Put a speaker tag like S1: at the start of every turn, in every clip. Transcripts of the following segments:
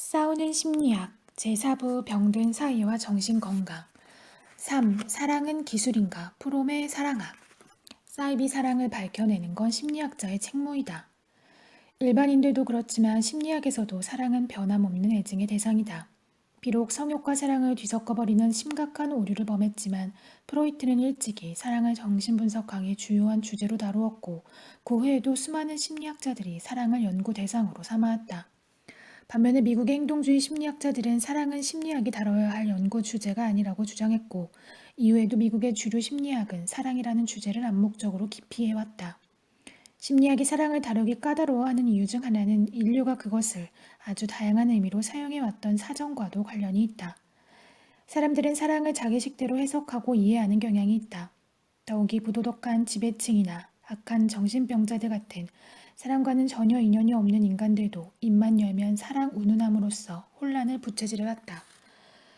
S1: 싸우는 심리학 제4부 병든 사이와 정신건강 3. 사랑은 기술인가? 프롬의 사랑학 사이비 사랑을 밝혀내는 건 심리학자의 책무이다. 일반인들도 그렇지만 심리학에서도 사랑은 변함없는 애증의 대상이다. 비록 성욕과 사랑을 뒤섞어버리는 심각한 오류를 범했지만 프로이트는 일찍이 사랑을 정신분석 강의 주요한 주제로 다루었고 그 후에도 수많은 심리학자들이 사랑을 연구 대상으로 삼아왔다. 반면에 미국의 행동주의 심리학자들은 사랑은 심리학이 다뤄야 할 연구 주제가 아니라고 주장했고 이후에도 미국의 주류 심리학은 사랑이라는 주제를 암묵적으로 기피해왔다. 심리학이 사랑을 다루기 까다로워하는 이유 중 하나는 인류가 그것을 아주 다양한 의미로 사용해왔던 사정과도 관련이 있다. 사람들은 사랑을 자기식대로 해석하고 이해하는 경향이 있다. 더욱이 부도덕한 지배층이나 악한 정신병자들 같은 사랑과는 전혀 인연이 없는 인간들도 입만 열면 사랑 운운함으로써 혼란을 부채질해왔다.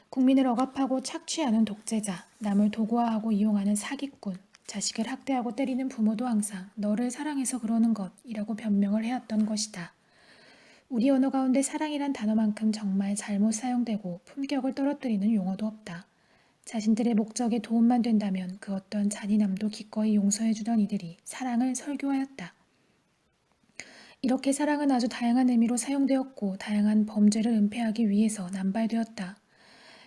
S1: 국민을 억압하고 착취하는 독재자, 남을 도구화하고 이용하는 사기꾼, 자식을 학대하고 때리는 부모도 항상 너를 사랑해서 그러는 것이라고 변명을 해왔던 것이다. 우리 언어 가운데 사랑이란 단어만큼 정말 잘못 사용되고 품격을 떨어뜨리는 용어도 없다. 자신들의 목적에 도움만 된다면 그 어떤 잔인함도 기꺼이 용서해주던 이들이 사랑을 설교하였다. 이렇게 사랑은 아주 다양한 의미로 사용되었고 다양한 범죄를 은폐하기 위해서 남발되었다.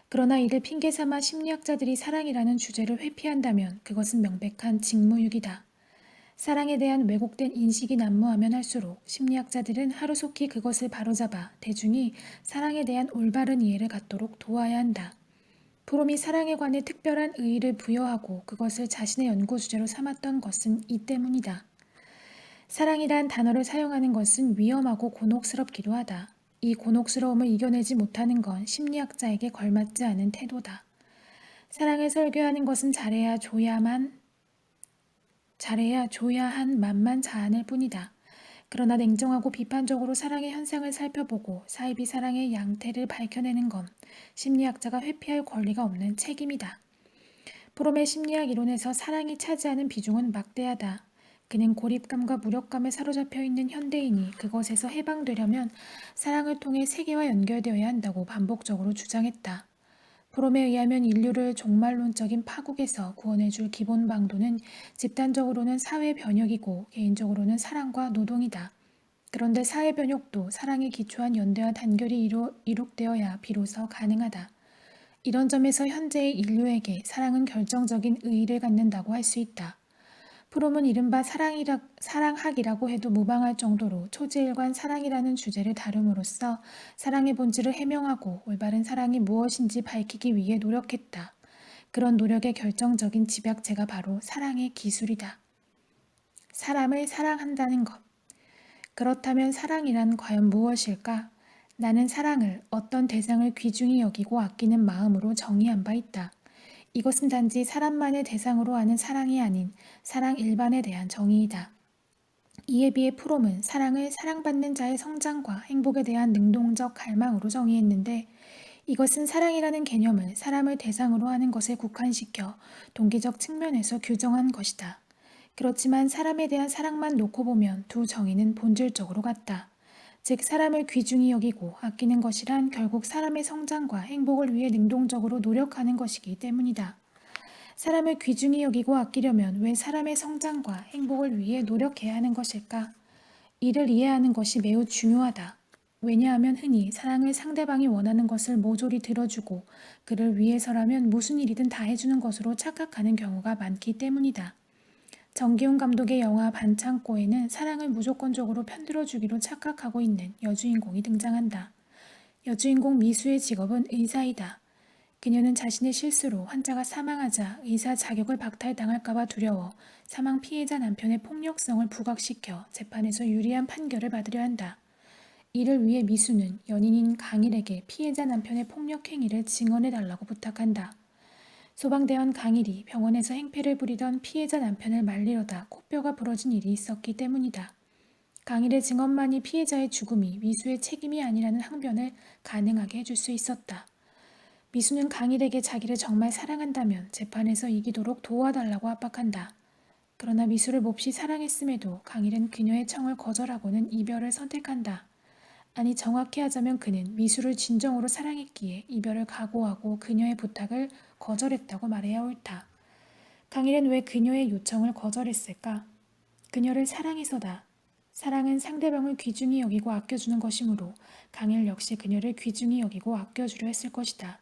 S1: 그러나 이를 핑계삼아 심리학자들이 사랑이라는 주제를 회피한다면 그것은 명백한 직무유기다. 사랑에 대한 왜곡된 인식이 난무하면 할수록 심리학자들은 하루속히 그것을 바로잡아 대중이 사랑에 대한 올바른 이해를 갖도록 도와야 한다. 프롬이 사랑에 관해 특별한 의의를 부여하고 그것을 자신의 연구 주제로 삼았던 것은 이 때문이다. 사랑이란 단어를 사용하는 것은 위험하고 곤혹스럽기도 하다. 이 곤혹스러움을 이겨내지 못하는 건 심리학자에게 걸맞지 않은 태도다. 사랑을 설교하는 것은 잘해야 조야한 만만 자아낼 뿐이다. 그러나 냉정하고 비판적으로 사랑의 현상을 살펴보고 사이비 사랑의 양태를 밝혀내는 건 심리학자가 회피할 권리가 없는 책임이다. 프롬의 심리학 이론에서 사랑이 차지하는 비중은 막대하다. 그는 고립감과 무력감에 사로잡혀 있는 현대인이 그것에서 해방되려면 사랑을 통해 세계와 연결되어야 한다고 반복적으로 주장했다. 프롬에 의하면 인류를 종말론적인 파국에서 구원해줄 기본 방도는 집단적으로는 사회 변혁이고 개인적으로는 사랑과 노동이다. 그런데 사회 변혁도 사랑에 기초한 연대와 단결이 이룩되어야 비로소 가능하다. 이런 점에서 현재의 인류에게 사랑은 결정적인 의의를 갖는다고 할 수 있다. 프롬은 이른바 사랑학이라고 해도 무방할 정도로 초지일관 사랑이라는 주제를 다룸으로써 사랑의 본질을 해명하고 올바른 사랑이 무엇인지 밝히기 위해 노력했다. 그런 노력의 결정적인 집약체가 바로 사랑의 기술이다. 사람을 사랑한다는 것. 그렇다면 사랑이란 과연 무엇일까? 나는 사랑을 어떤 대상을 귀중히 여기고 아끼는 마음으로 정의한 바 있다. 이것은 단지 사람만을 대상으로 하는 사랑이 아닌 사랑 일반에 대한 정의이다. 이에 비해 프롬은 사랑을 사랑받는 자의 성장과 행복에 대한 능동적 갈망으로 정의했는데 이것은 사랑이라는 개념을 사람을 대상으로 하는 것에 국한시켜 동기적 측면에서 규정한 것이다. 그렇지만 사람에 대한 사랑만 놓고 보면 두 정의는 본질적으로 같다. 즉 사람을 귀중히 여기고 아끼는 것이란 결국 사람의 성장과 행복을 위해 능동적으로 노력하는 것이기 때문이다. 사람을 귀중히 여기고 아끼려면 왜 사람의 성장과 행복을 위해 노력해야 하는 것일까? 이를 이해하는 것이 매우 중요하다. 왜냐하면 흔히 사랑을 상대방이 원하는 것을 모조리 들어주고 그를 위해서라면 무슨 일이든 다 해주는 것으로 착각하는 경우가 많기 때문이다. 정기훈 감독의 영화 반창고에는 사랑을 무조건적으로 편들어주기로 착각하고 있는 여주인공이 등장한다. 여주인공 미수의 직업은 의사이다. 그녀는 자신의 실수로 환자가 사망하자 의사 자격을 박탈당할까봐 두려워 사망 피해자 남편의 폭력성을 부각시켜 재판에서 유리한 판결을 받으려 한다. 이를 위해 미수는 연인인 강일에게 피해자 남편의 폭력 행위를 증언해달라고 부탁한다. 소방대원 강일이 병원에서 행패를 부리던 피해자 남편을 말리려다 코뼈가 부러진 일이 있었기 때문이다. 강일의 증언만이 피해자의 죽음이 미수의 책임이 아니라는 항변을 가능하게 해줄 수 있었다. 미수는 강일에게 자기를 정말 사랑한다면 재판에서 이기도록 도와달라고 압박한다. 그러나 미수를 몹시 사랑했음에도 강일은 그녀의 청을 거절하고는 이별을 선택한다. 아니 정확히 하자면 그는 미수를 진정으로 사랑했기에 이별을 각오하고 그녀의 부탁을 거절했다고 말해야 옳다. 강일은 왜 그녀의 요청을 거절했을까? 그녀를 사랑해서다. 사랑은 상대방을 귀중히 여기고 아껴주는 것이므로 강일 역시 그녀를 귀중히 여기고 아껴주려 했을 것이다.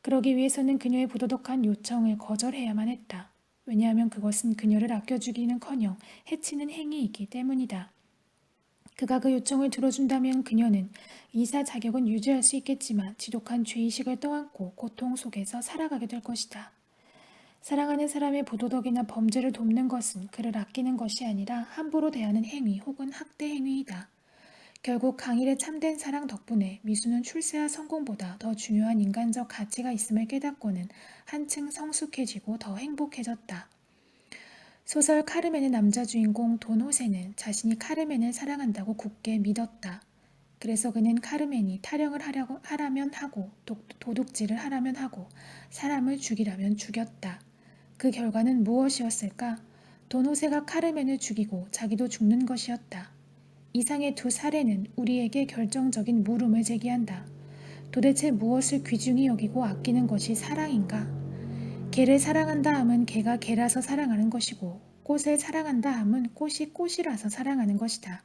S1: 그러기 위해서는 그녀의 부도덕한 요청을 거절해야만 했다. 왜냐하면 그것은 그녀를 아껴주기는커녕 해치는 행위이기 때문이다. 그가 그 요청을 들어준다면 그녀는 이사 자격은 유지할 수 있겠지만 지독한 죄의식을 떠안고 고통 속에서 살아가게 될 것이다. 사랑하는 사람의 부도덕이나 범죄를 돕는 것은 그를 아끼는 것이 아니라 함부로 대하는 행위 혹은 학대 행위이다. 결국 강일의 참된 사랑 덕분에 미수는 출세와 성공보다 더 중요한 인간적 가치가 있음을 깨닫고는 한층 성숙해지고 더 행복해졌다. 소설 카르멘의 남자 주인공 돈 호세는 자신이 카르멘을 사랑한다고 굳게 믿었다. 그래서 그는 카르멘이 타령을 하라면 하고 도둑질을 하라면 하고 사람을 죽이라면 죽였다. 그 결과는 무엇이었을까? 돈 호세가 카르멘을 죽이고 자기도 죽는 것이었다. 이상의 두 사례는 우리에게 결정적인 물음을 제기한다. 도대체 무엇을 귀중히 여기고 아끼는 것이 사랑인가? 개를 사랑한다 함은 개가 개라서 사랑하는 것이고 꽃을 사랑한다 함은 꽃이 꽃이라서 사랑하는 것이다.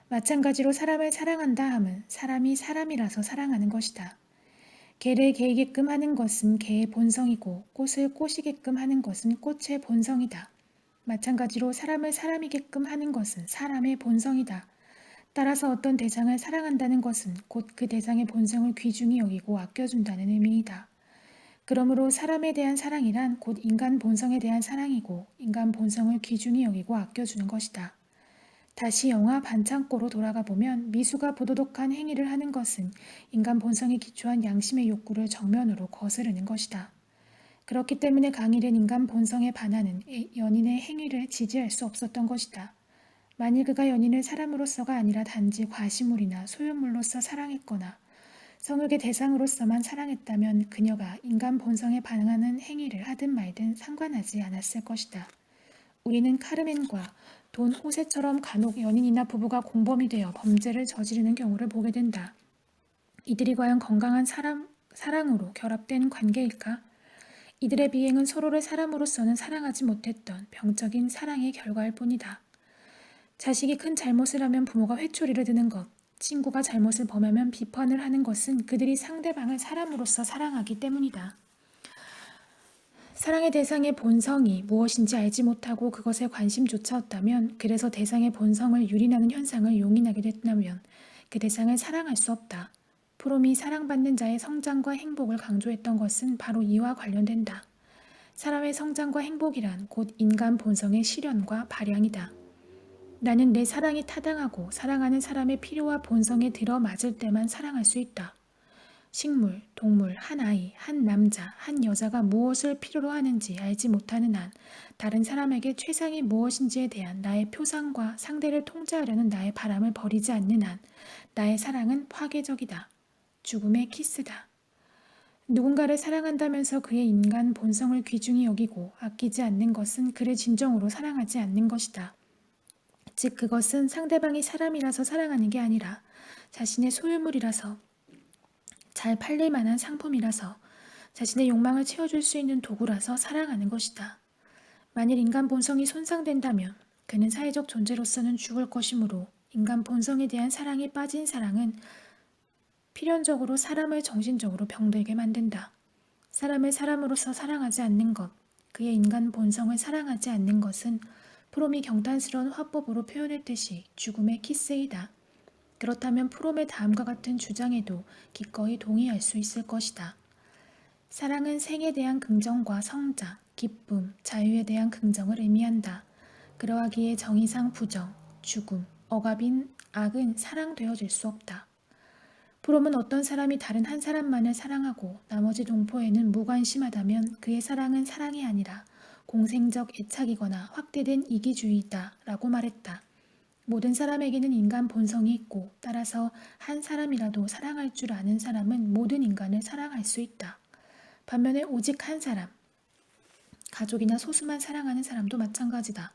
S1: 마찬가지로 사람을 사랑한다 함은 사람이 사람이라서 사랑하는 것이다. 개를 개이게끔 하는 것은 개의 본성이고 꽃을 꽃이게끔 하는 것은 꽃의 본성이다. 마찬가지로 사람을 사람이게끔 하는 것은 사람의 본성이다. 따라서 어떤 대상을 사랑한다는 것은 곧 그 대상의 본성을 귀중히 여기고 아껴준다는 의미이다. 그러므로 사람에 대한 사랑이란 곧 인간 본성에 대한 사랑이고 인간 본성을 귀중히 여기고 아껴주는 것이다. 다시 영화 반창고로 돌아가 보면 미수가 부도덕한 행위를 하는 것은 인간 본성에 기초한 양심의 욕구를 정면으로 거스르는 것이다. 그렇기 때문에 강일은 인간 본성에 반하는 연인의 행위를 지지할 수 없었던 것이다. 만일 그가 연인을 사람으로서가 아니라 단지 과시물이나 소유물로서 사랑했거나 성욕의 대상으로서만 사랑했다면 그녀가 인간 본성에 반응하는 행위를 하든 말든 상관하지 않았을 것이다. 우리는 카르멘과 돈 호세처럼 간혹 연인이나 부부가 공범이 되어 범죄를 저지르는 경우를 보게 된다. 이들이 과연 건강한 사랑으로 결합된 관계일까? 이들의 비행은 서로를 사람으로서는 사랑하지 못했던 병적인 사랑의 결과일 뿐이다. 자식이 큰 잘못을 하면 부모가 회초리를 드는 것, 친구가 잘못을 범하면 비판을 하는 것은 그들이 상대방을 사람으로서 사랑하기 때문이다. 사랑의 대상의 본성이 무엇인지 알지 못하고 그것에 관심조차 없다면, 그래서 대상의 본성을 유린하는 현상을 용인하게 됐다면 그 대상을 사랑할 수 없다. 프롬이 사랑받는 자의 성장과 행복을 강조했던 것은 바로 이와 관련된다. 사람의 성장과 행복이란 곧 인간 본성의 실현과 발양이다. 나는 내 사랑이 타당하고 사랑하는 사람의 필요와 본성에 들어맞을 때만 사랑할 수 있다. 식물, 동물, 한 아이, 한 남자, 한 여자가 무엇을 필요로 하는지 알지 못하는 한, 다른 사람에게 최상이 무엇인지에 대한 나의 표상과 상대를 통제하려는 나의 바람을 버리지 않는 한, 나의 사랑은 파괴적이다. 죽음의 키스다. 누군가를 사랑한다면서 그의 인간 본성을 귀중히 여기고 아끼지 않는 것은 그를 진정으로 사랑하지 않는 것이다. 즉 그것은 상대방이 사람이라서 사랑하는 게 아니라 자신의 소유물이라서, 잘 팔릴 만한 상품이라서, 자신의 욕망을 채워줄 수 있는 도구라서 사랑하는 것이다. 만일 인간 본성이 손상된다면 그는 사회적 존재로서는 죽을 것이므로 인간 본성에 대한 사랑이 빠진 사랑은 필연적으로 사람을 정신적으로 병들게 만든다. 사람을 사람으로서 사랑하지 않는 것, 그의 인간 본성을 사랑하지 않는 것은 프롬이 경탄스러운 화법으로 표현했듯이 죽음의 키스이다. 그렇다면 프롬의 다음과 같은 주장에도 기꺼이 동의할 수 있을 것이다. 사랑은 생에 대한 긍정과 성장, 기쁨, 자유에 대한 긍정을 의미한다. 그러하기에 정의상 부정, 죽음, 억압인 악은 사랑되어질 수 없다. 프롬은 어떤 사람이 다른 한 사람만을 사랑하고 나머지 동포에는 무관심하다면 그의 사랑은 사랑이 아니라 공생적 애착이거나 확대된 이기주의이다 라고 말했다. 모든 사람에게는 인간 본성이 있고 따라서 한 사람이라도 사랑할 줄 아는 사람은 모든 인간을 사랑할 수 있다. 반면에 오직 한 사람, 가족이나 소수만 사랑하는 사람도 마찬가지다.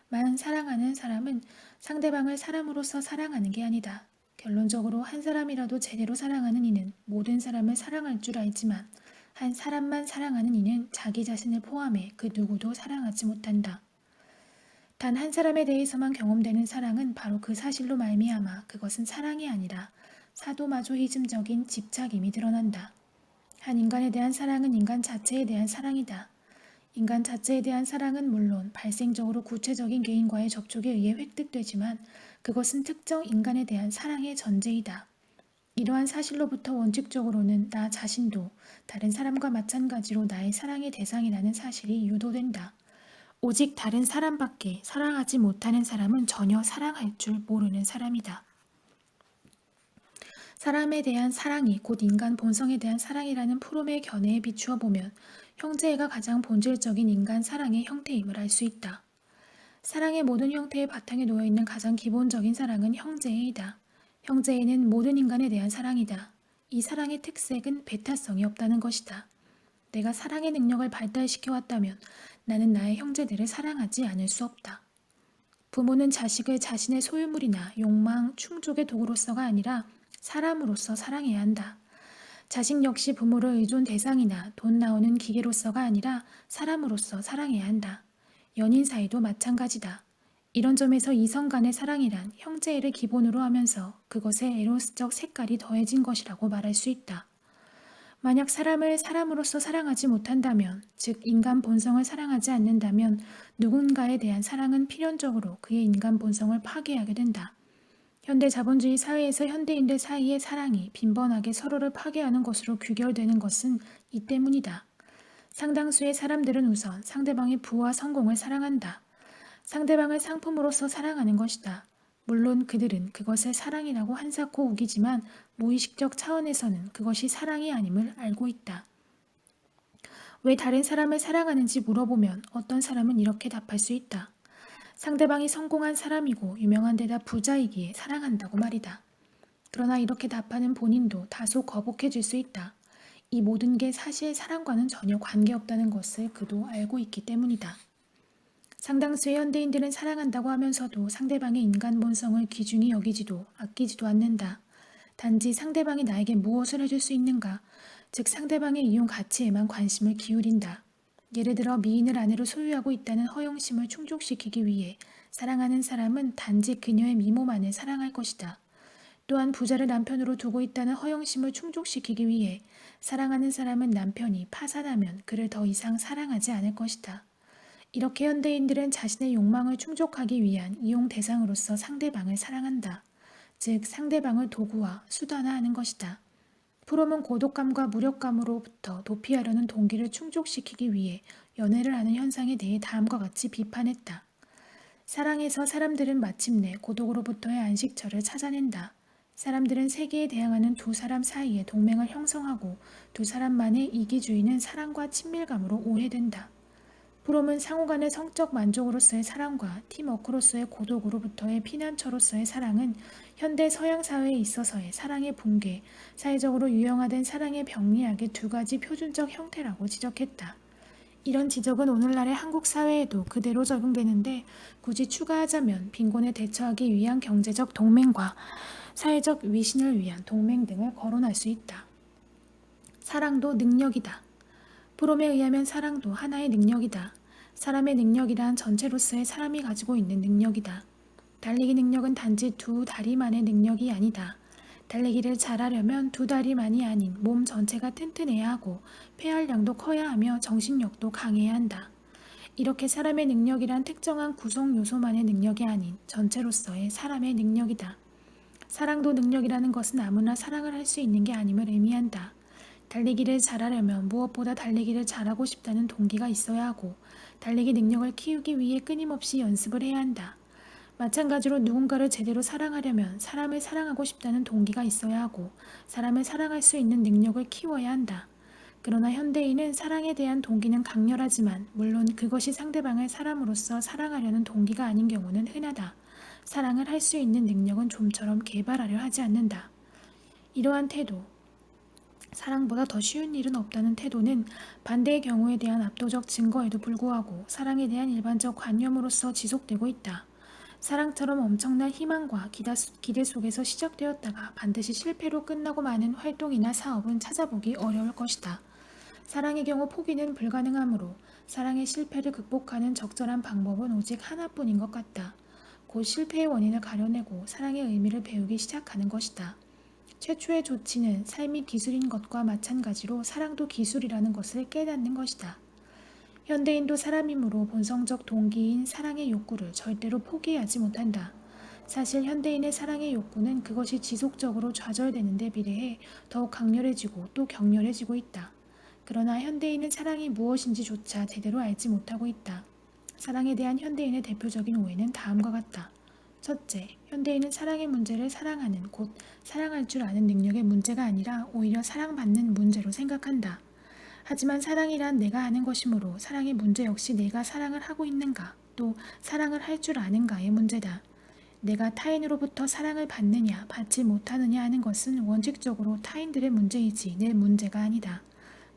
S1: 만 사랑하는 사람은 상대방을 사람으로서 사랑하는 게 아니다. 결론적으로 한 사람이라도 제대로 사랑하는 이는 모든 사람을 사랑할 줄 알지만 한 사람만 사랑하는 이는 자기 자신을 포함해 그 누구도 사랑하지 못한다. 단 한 사람에 대해서만 경험되는 사랑은 바로 그 사실로 말미암아 그것은 사랑이 아니라 사도마조히즘적인 집착임이 드러난다. 한 인간에 대한 사랑은 인간 자체에 대한 사랑이다. 인간 자체에 대한 사랑은 물론 발생적으로 구체적인 개인과의 접촉에 의해 획득되지만 그것은 특정 인간에 대한 사랑의 전제이다. 이러한 사실로부터 원칙적으로는 나 자신도 다른 사람과 마찬가지로 나의 사랑의 대상이라는 사실이 유도된다. 오직 다른 사람밖에 사랑하지 못하는 사람은 전혀 사랑할 줄 모르는 사람이다. 사람에 대한 사랑이 곧 인간 본성에 대한 사랑이라는 프롬의 견해에 비추어 보면 형제애가 가장 본질적인 인간 사랑의 형태임을 알 수 있다. 사랑의 모든 형태의 바탕에 놓여있는 가장 기본적인 사랑은 형제애이다. 형제애는 모든 인간에 대한 사랑이다. 이 사랑의 특색은 배타성이 없다는 것이다. 내가 사랑의 능력을 발달시켜왔다면 나는 나의 형제들을 사랑하지 않을 수 없다. 부모는 자식을 자신의 소유물이나 욕망, 충족의 도구로서가 아니라 사람으로서 사랑해야 한다. 자식 역시 부모를 의존 대상이나 돈 나오는 기계로서가 아니라 사람으로서 사랑해야 한다. 연인 사이도 마찬가지다. 이런 점에서 이성 간의 사랑이란 형제애를 기본으로 하면서 그것에 에로스적 색깔이 더해진 것이라고 말할 수 있다. 만약 사람을 사람으로서 사랑하지 못한다면, 즉 인간 본성을 사랑하지 않는다면 누군가에 대한 사랑은 필연적으로 그의 인간 본성을 파괴하게 된다. 현대 자본주의 사회에서 현대인들 사이의 사랑이 빈번하게 서로를 파괴하는 것으로 귀결되는 것은 이 때문이다. 상당수의 사람들은 우선 상대방의 부와 성공을 사랑한다. 상대방을 상품으로서 사랑하는 것이다. 물론 그들은 그것을 사랑이라고 한사코 우기지만 무의식적 차원에서는 그것이 사랑이 아님을 알고 있다. 왜 다른 사람을 사랑하는지 물어보면 어떤 사람은 이렇게 답할 수 있다. 상대방이 성공한 사람이고 유명한 데다 부자이기에 사랑한다고 말이다. 그러나 이렇게 답하는 본인도 다소 거북해질 수 있다. 이 모든 게 사실 사랑과는 전혀 관계없다는 것을 그도 알고 있기 때문이다. 상당수의 현대인들은 사랑한다고 하면서도 상대방의 인간 본성을 귀중히 여기지도 아끼지도 않는다. 단지 상대방이 나에게 무엇을 해줄 수 있는가, 즉 상대방의 이용 가치에만 관심을 기울인다. 예를 들어 미인을 아내로 소유하고 있다는 허영심을 충족시키기 위해 사랑하는 사람은 단지 그녀의 미모만을 사랑할 것이다. 또한 부자를 남편으로 두고 있다는 허영심을 충족시키기 위해 사랑하는 사람은 남편이 파산하면 그를 더 이상 사랑하지 않을 것이다. 이렇게 현대인들은 자신의 욕망을 충족하기 위한 이용 대상으로서 상대방을 사랑한다. 즉 상대방을 도구화, 수단화하는 것이다. 프롬은 고독감과 무력감으로부터 도피하려는 동기를 충족시키기 위해 연애를 하는 현상에 대해 다음과 같이 비판했다. 사랑에서 사람들은 마침내 고독으로부터의 안식처를 찾아낸다. 사람들은 세계에 대항하는 두 사람 사이에 동맹을 형성하고 두 사람만의 이기주의는 사랑과 친밀감으로 오해된다. 프롬은 상호간의 성적 만족으로서의 사랑과 팀워크로서의 고독으로부터의 피난처로서의 사랑은 현대 서양 사회에 있어서의 사랑의 붕괴, 사회적으로 유형화된 사랑의 병리학의 두 가지 표준적 형태라고 지적했다. 이런 지적은 오늘날의 한국 사회에도 그대로 적용되는데 굳이 추가하자면 빈곤에 대처하기 위한 경제적 동맹과 사회적 위신을 위한 동맹 등을 거론할 수 있다. 사랑도 능력이다. 프롬에 의하면 사랑도 하나의 능력이다. 사람의 능력이란 전체로서의 사람이 가지고 있는 능력이다. 달리기 능력은 단지 두 다리만의 능력이 아니다. 달리기를 잘하려면 두 다리만이 아닌 몸 전체가 튼튼해야 하고 폐활량도 커야 하며 정신력도 강해야 한다. 이렇게 사람의 능력이란 특정한 구성 요소만의 능력이 아닌 전체로서의 사람의 능력이다. 사랑도 능력이라는 것은 아무나 사랑을 할 수 있는 게 아님을 의미한다. 달리기를 잘하려면 무엇보다 달리기를 잘하고 싶다는 동기가 있어야 하고 달리기 능력을 키우기 위해 끊임없이 연습을 해야 한다. 마찬가지로 누군가를 제대로 사랑하려면 사람을 사랑하고 싶다는 동기가 있어야 하고 사람을 사랑할 수 있는 능력을 키워야 한다. 그러나 현대인은 사랑에 대한 동기는 강렬하지만 물론 그것이 상대방을 사람으로서 사랑하려는 동기가 아닌 경우는 흔하다. 사랑을 할 수 있는 능력은 좀처럼 개발하려 하지 않는다. 이러한 태도, 사랑보다 더 쉬운 일은 없다는 태도는 반대의 경우에 대한 압도적 증거에도 불구하고 사랑에 대한 일반적 관념으로서 지속되고 있다. 사랑처럼 엄청난 희망과 기대 속에서 시작되었다가 반드시 실패로 끝나고 마는 활동이나 사업은 찾아보기 어려울 것이다. 사랑의 경우 포기는 불가능하므로 사랑의 실패를 극복하는 적절한 방법은 오직 하나뿐인 것 같다. 곧 실패의 원인을 가려내고 사랑의 의미를 배우기 시작하는 것이다. 최초의 조치는 삶이 기술인 것과 마찬가지로 사랑도 기술이라는 것을 깨닫는 것이다. 현대인도 사람이므로 본성적 동기인 사랑의 욕구를 절대로 포기하지 못한다. 사실 현대인의 사랑의 욕구는 그것이 지속적으로 좌절되는 데 비례해 더욱 강렬해지고 또 격렬해지고 있다. 그러나 현대인은 사랑이 무엇인지조차 제대로 알지 못하고 있다. 사랑에 대한 현대인의 대표적인 오해는 다음과 같다. 첫째, 현대인은 사랑의 문제를 사랑하는 곧 사랑할 줄 아는 능력의 문제가 아니라 오히려 사랑받는 문제로 생각한다. 하지만 사랑이란 내가 하는 것이므로 사랑의 문제 역시 내가 사랑을 하고 있는가 또 사랑을 할 줄 아는가의 문제다. 내가 타인으로부터 사랑을 받느냐 받지 못하느냐 하는 것은 원칙적으로 타인들의 문제이지 내 문제가 아니다.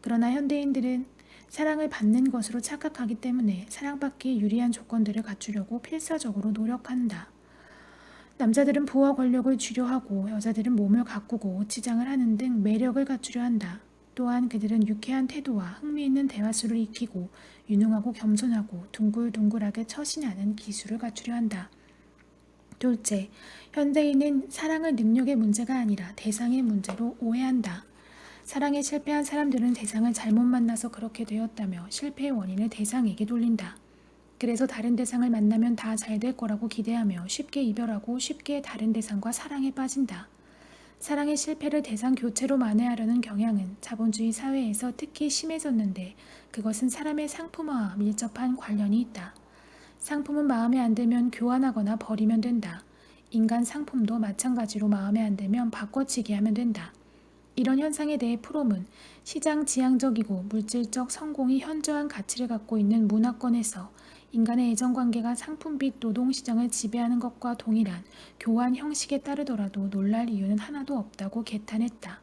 S1: 그러나 현대인들은 사랑을 받는 것으로 착각하기 때문에 사랑받기에 유리한 조건들을 갖추려고 필사적으로 노력한다. 남자들은 부와 권력을 주려하고 여자들은 몸을 가꾸고 치장을 하는 등 매력을 갖추려 한다. 또한 그들은 유쾌한 태도와 흥미있는 대화수를 익히고 유능하고 겸손하고 둥글둥글하게 처신하는 기술을 갖추려 한다. 둘째, 현대인은 사랑을 능력의 문제가 아니라 대상의 문제로 오해한다. 사랑에 실패한 사람들은 대상을 잘못 만나서 그렇게 되었다며 실패의 원인을 대상에게 돌린다. 그래서 다른 대상을 만나면 다 잘 될 거라고 기대하며 쉽게 이별하고 쉽게 다른 대상과 사랑에 빠진다. 사랑의 실패를 대상 교체로 만회하려는 경향은 자본주의 사회에서 특히 심해졌는데 그것은 사람의 상품화와 밀접한 관련이 있다. 상품은 마음에 안 들면 교환하거나 버리면 된다. 인간 상품도 마찬가지로 마음에 안 들면 바꿔치기 하면 된다. 이런 현상에 대해 프롬은 시장 지향적이고 물질적 성공이 현저한 가치를 갖고 있는 문화권에서 인간의 애정관계가 상품 및 노동시장을 지배하는 것과 동일한 교환 형식에 따르더라도 놀랄 이유는 하나도 없다고 개탄했다.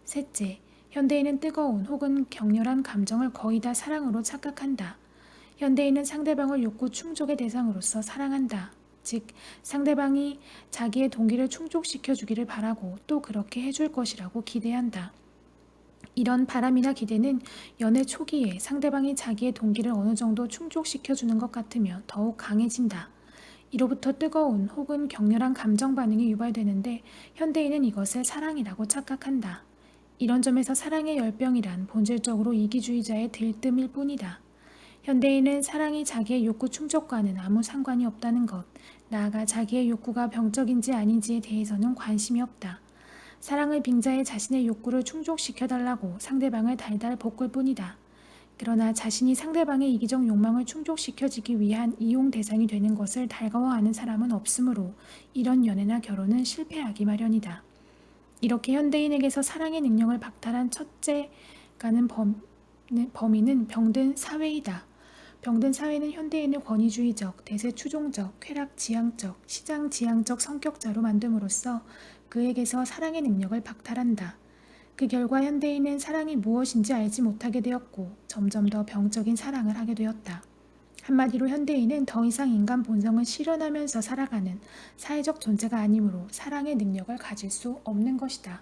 S1: 셋째, 현대인은 뜨거운 혹은 격렬한 감정을 거의 다 사랑으로 착각한다. 현대인은 상대방을 욕구 충족의 대상으로서 사랑한다. 즉, 상대방이 자기의 동기를 충족시켜 주기를 바라고 또 그렇게 해줄 것이라고 기대한다. 이런 바람이나 기대는 연애 초기에 상대방이 자기의 동기를 어느 정도 충족시켜 주는 것 같으면 더욱 강해진다. 이로부터 뜨거운 혹은 격렬한 감정 반응이 유발되는데 현대인은 이것을 사랑이라고 착각한다. 이런 점에서 사랑의 열병이란 본질적으로 이기주의자의 들뜸일 뿐이다. 현대인은 사랑이 자기의 욕구 충족과는 아무 상관이 없다는 것, 나아가 자기의 욕구가 병적인지 아닌지에 대해서는 관심이 없다. 사랑을 빙자해 자신의 욕구를 충족시켜달라고 상대방을 달달 볶을 뿐이다. 그러나 자신이 상대방의 이기적 욕망을 충족시켜주기 위한 이용 대상이 되는 것을 달가워하는 사람은 없으므로 이런 연애나 결혼은 실패하기 마련이다. 이렇게 현대인에게서 사랑의 능력을 박탈한 첫째 가는 범위는 병든 사회이다. 병든 사회는 현대인을 권위주의적, 대세추종적, 쾌락지향적, 시장지향적 성격자로 만듦으로써 그에게서 사랑의 능력을 박탈한다. 그 결과 현대인은 사랑이 무엇인지 알지 못하게 되었고 점점 더 병적인 사랑을 하게 되었다. 한마디로 현대인은 더 이상 인간 본성을 실현하면서 살아가는 사회적 존재가 아니므로 사랑의 능력을 가질 수 없는 것이다.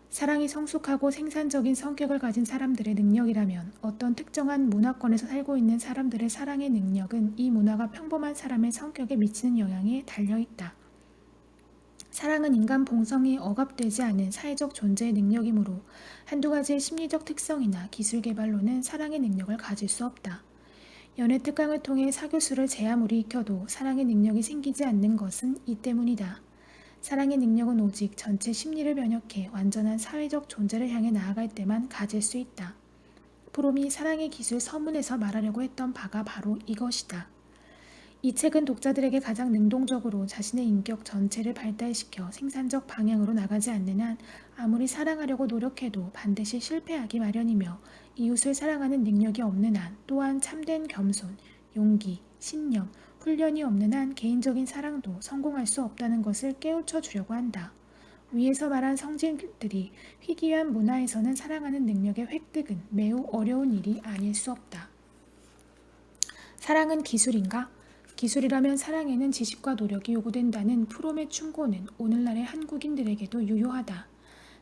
S1: 사랑이 성숙하고 생산적인 성격을 가진 사람들의 능력이라면 어떤 특정한 문화권에서 살고 있는 사람들의 사랑의 능력은 이 문화가 평범한 사람의 성격에 미치는 영향에 달려있다. 사랑은 인간 본성이 억압되지 않은 사회적 존재의 능력이므로 한두 가지의 심리적 특성이나 기술 개발로는 사랑의 능력을 가질 수 없다. 연애 특강을 통해 사교수를 제 아무리 익혀도 사랑의 능력이 생기지 않는 것은 이 때문이다. 사랑의 능력은 오직 전체 심리를 변혁해 완전한 사회적 존재를 향해 나아갈 때만 가질 수 있다. 프롬이 사랑의 기술 서문에서 말하려고 했던 바가 바로 이것이다. 이 책은 독자들에게 가장 능동적으로 자신의 인격 전체를 발달시켜 생산적 방향으로 나가지 않는 한 아무리 사랑하려고 노력해도 반드시 실패하기 마련이며 이웃을 사랑하는 능력이 없는 한 또한 참된 겸손, 용기, 신념, 훈련이 없는 한 개인적인 사랑도 성공할 수 없다는 것을 깨우쳐 주려고 한다. 위에서 말한 성질들이 희귀한 문화에서는 사랑하는 능력의 획득은 매우 어려운 일이 아닐 수 없다. 사랑은 기술인가? 기술이라면 사랑에는 지식과 노력이 요구된다는 프롬의 충고는 오늘날의 한국인들에게도 유효하다.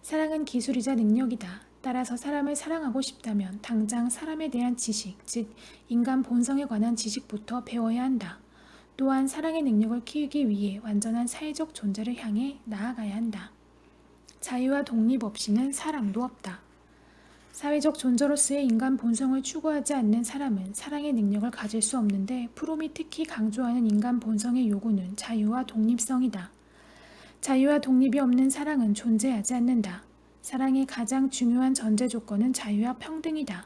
S1: 사랑은 기술이자 능력이다. 따라서 사람을 사랑하고 싶다면 당장 사람에 대한 지식, 즉 인간 본성에 관한 지식부터 배워야 한다. 또한 사랑의 능력을 키우기 위해 완전한 사회적 존재를 향해 나아가야 한다. 자유와 독립 없이는 사랑도 없다. 사회적 존재로서의 인간 본성을 추구하지 않는 사람은 사랑의 능력을 가질 수 없는데 프롬이 특히 강조하는 인간 본성의 요구는 자유와 독립성이다. 자유와 독립이 없는 사랑은 존재하지 않는다. 사랑의 가장 중요한 전제 조건은 자유와 평등이다.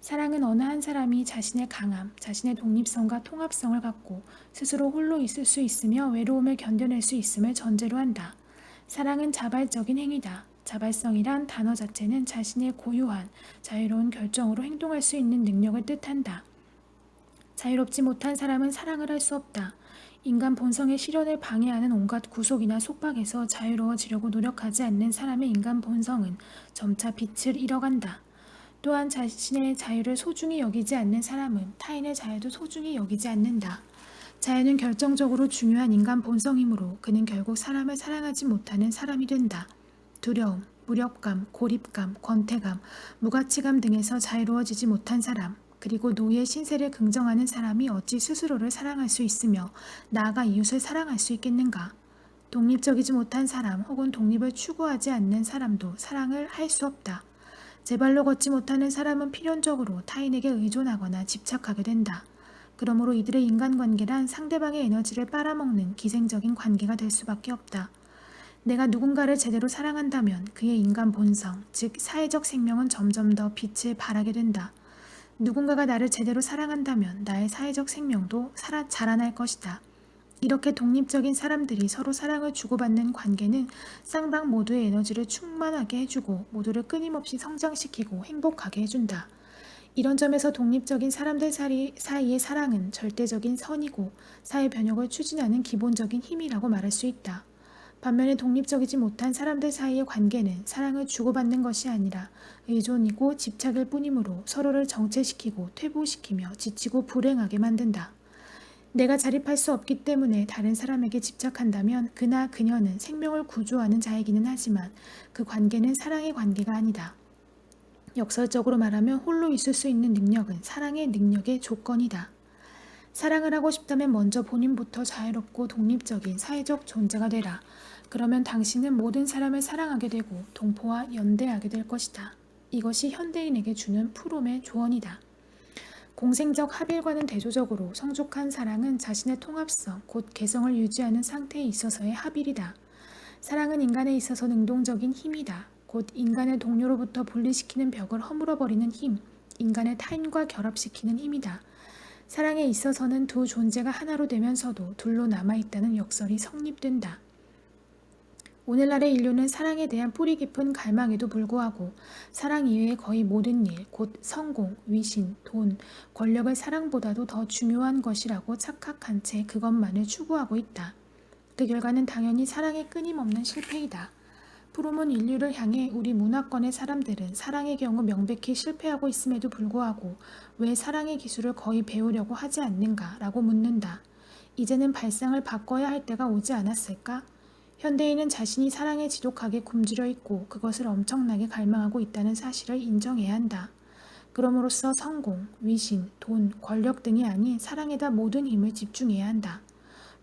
S1: 사랑은 어느 한 사람이 자신의 강함, 자신의 독립성과 통합성을 갖고 스스로 홀로 있을 수 있으며 외로움을 견뎌낼 수 있음을 전제로 한다. 사랑은 자발적인 행위다. 자발성이란 단어 자체는 자신의 고유한, 자유로운 결정으로 행동할 수 있는 능력을 뜻한다. 자유롭지 못한 사람은 사랑을 할 수 없다. 인간 본성의 실현을 방해하는 온갖 구속이나 속박에서 자유로워지려고 노력하지 않는 사람의 인간 본성은 점차 빛을 잃어간다. 또한 자신의 자유를 소중히 여기지 않는 사람은 타인의 자유도 소중히 여기지 않는다. 자유는 결정적으로 중요한 인간 본성이므로 그는 결국 사람을 사랑하지 못하는 사람이 된다. 두려움, 무력감, 고립감, 권태감, 무가치감 등에서 자유로워지지 못한 사람, 그리고 노예의 신세를 긍정하는 사람이 어찌 스스로를 사랑할 수 있으며 나아가 이웃을 사랑할 수 있겠는가? 독립적이지 못한 사람 혹은 독립을 추구하지 않는 사람도 사랑을 할 수 없다. 제 발로 걷지 못하는 사람은 필연적으로 타인에게 의존하거나 집착하게 된다. 그러므로 이들의 인간관계란 상대방의 에너지를 빨아먹는 기생적인 관계가 될 수밖에 없다. 내가 누군가를 제대로 사랑한다면 그의 인간 본성, 즉 사회적 생명은 점점 더 빛을 발하게 된다. 누군가가 나를 제대로 사랑한다면 나의 사회적 생명도 자라날 것이다. 이렇게 독립적인 사람들이 서로 사랑을 주고받는 관계는 쌍방 모두의 에너지를 충만하게 해주고 모두를 끊임없이 성장시키고 행복하게 해준다. 이런 점에서 독립적인 사람들 사이의 사랑은 절대적인 선이고 사회 변혁을 추진하는 기본적인 힘이라고 말할 수 있다. 반면에 독립적이지 못한 사람들 사이의 관계는 사랑을 주고받는 것이 아니라 의존이고 집착일 뿐이므로 서로를 정체시키고 퇴보시키며 지치고 불행하게 만든다. 내가 자립할 수 없기 때문에 다른 사람에게 집착한다면 그나 그녀는 생명을 구조하는 자이기는 하지만 그 관계는 사랑의 관계가 아니다. 역설적으로 말하면 홀로 있을 수 있는 능력은 사랑의 능력의 조건이다. 사랑을 하고 싶다면 먼저 본인부터 자유롭고 독립적인 사회적 존재가 되라. 그러면 당신은 모든 사람을 사랑하게 되고 동포와 연대하게 될 것이다. 이것이 현대인에게 주는 프롬의 조언이다. 공생적 합일과는 대조적으로 성족한 사랑은 자신의 통합성, 곧 개성을 유지하는 상태에 있어서의 합일이다. 사랑은 인간에 있어서 능동적인 힘이다. 곧 인간을 동료로부터 분리시키는 벽을 허물어버리는 힘, 인간을 타인과 결합시키는 힘이다. 사랑에 있어서는 두 존재가 하나로 되면서도 둘로 남아있다는 역설이 성립된다. 오늘날의 인류는 사랑에 대한 뿌리 깊은 갈망에도 불구하고 사랑 이외의 거의 모든 일, 곧 성공, 위신, 돈, 권력을 사랑보다도 더 중요한 것이라고 착각한 채 그것만을 추구하고 있다. 그 결과는 당연히 사랑의 끊임없는 실패이다. 프롬은 인류를 향해 우리 문화권의 사람들은 사랑의 경우 명백히 실패하고 있음에도 불구하고 왜 사랑의 기술을 거의 배우려고 하지 않는가 라고 묻는다. 이제는 발상을 바꿔야 할 때가 오지 않았을까? 현대인은 자신이 사랑에 지독하게 굶주려 있고 그것을 엄청나게 갈망하고 있다는 사실을 인정해야 한다. 그럼으로써 성공, 위신, 돈, 권력 등이 아닌 사랑에다 모든 힘을 집중해야 한다.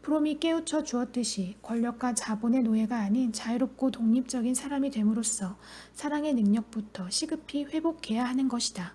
S1: 프롬이 깨우쳐 주었듯이 권력과 자본의 노예가 아닌 자유롭고 독립적인 사람이 됨으로써 사랑의 능력부터 시급히 회복해야 하는 것이다.